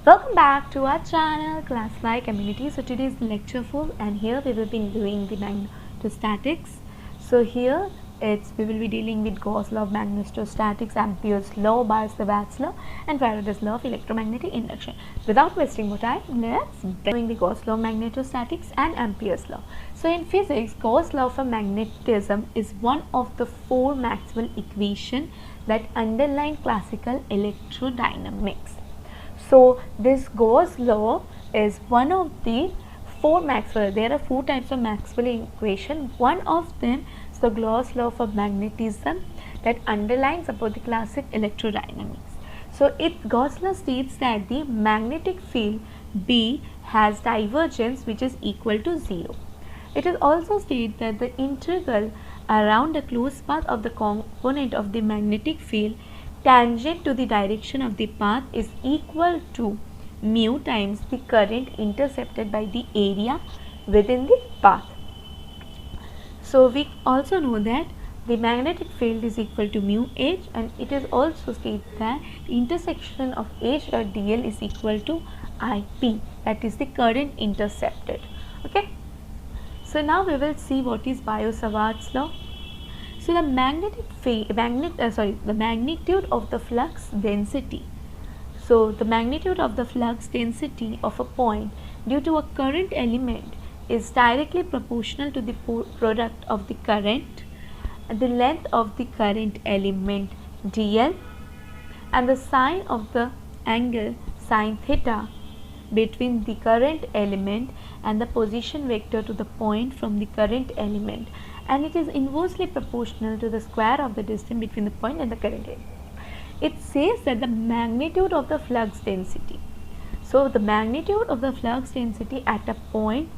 Welcome back to our channel Classify Community. So today is lecture 4 and here we will be doing the magnetostatics. So here we will be dealing with Gauss law of magnetostatics, Ampere's law, Biot-Savart's law and Faraday's law of electromagnetic induction. Without wasting more time, let's begin the Gauss law of magnetostatics and Ampere's law. So in physics, Gauss law for magnetism is one of the 4 Maxwell equations that underline classical electrodynamics. So this Gauss law is one of the 4 Maxwell. There are 4 types of Maxwell equation. One of them is the Gauss law for magnetism that underlines about the classic electrodynamics. So Gauss law states that the magnetic field B has divergence which is equal to 0. It is also stated that the integral around the closed path of the component of the magnetic field tangent to the direction of the path is equal to mu times the current intercepted by the area within the path. So we also know that the magnetic field is equal to mu h, and it is also stated that the intersection of h dot dl is equal to ip, that is the current intercepted. Okay. So now we will see what is Biot-Savart's law. So the the magnitude of the flux density. So the magnitude of the flux density of a point due to a current element is directly proportional to the product of the current, the length of the current element dl, and the sine of the angle sine theta between the current element and the position vector to the point from the current element, and it is inversely proportional to the square of the distance between the point and the current element. It says that the magnitude of the flux density. So the magnitude of the flux density at a point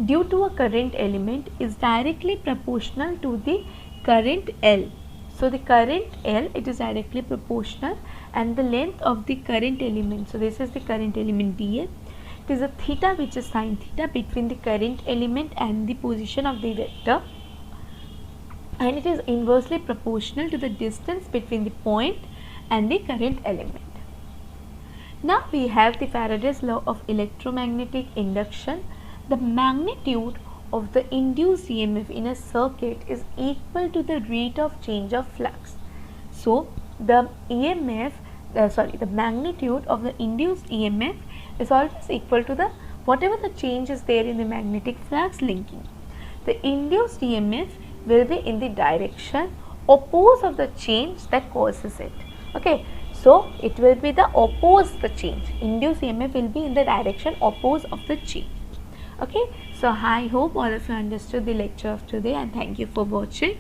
due to a current element is directly proportional to the current L. So the current L, it is directly proportional, and the length of the current element, so this is the current element dl, it is a theta which is sine theta between the current element and the position of the vector, and it is inversely proportional to the distance between the point and the current element. Now we have the Faraday's law of electromagnetic induction. The magnitude of the induced EMF in a circuit is equal to the rate of change of flux. So the the magnitude of the induced EMF is always equal to the whatever the change is there in the magnetic flux linking. The induced EMF will be in the direction opposite of the change that causes it. Okay, so it will be the opposite the change. Induced EMF will be in the direction opposite of the change. Okay, so I hope all of you understood the lecture of today, and thank you for watching.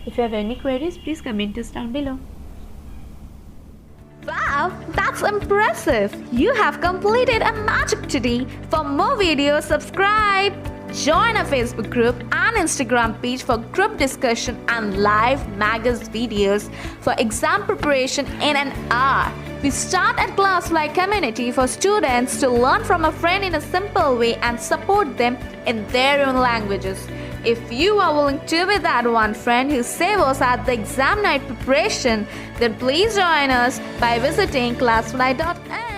If you have any queries, please comment us down below. Wow, that's impressive! You have completed a magic today. For more videos, subscribe. Join our Facebook group and Instagram page for group discussion and live magazine videos for exam preparation in an hour. We start at Classify Community for students to learn from a friend in a simple way and support them in their own languages. If you are willing to be that one friend who saves us at the exam night preparation, then please join us by visiting classify.in.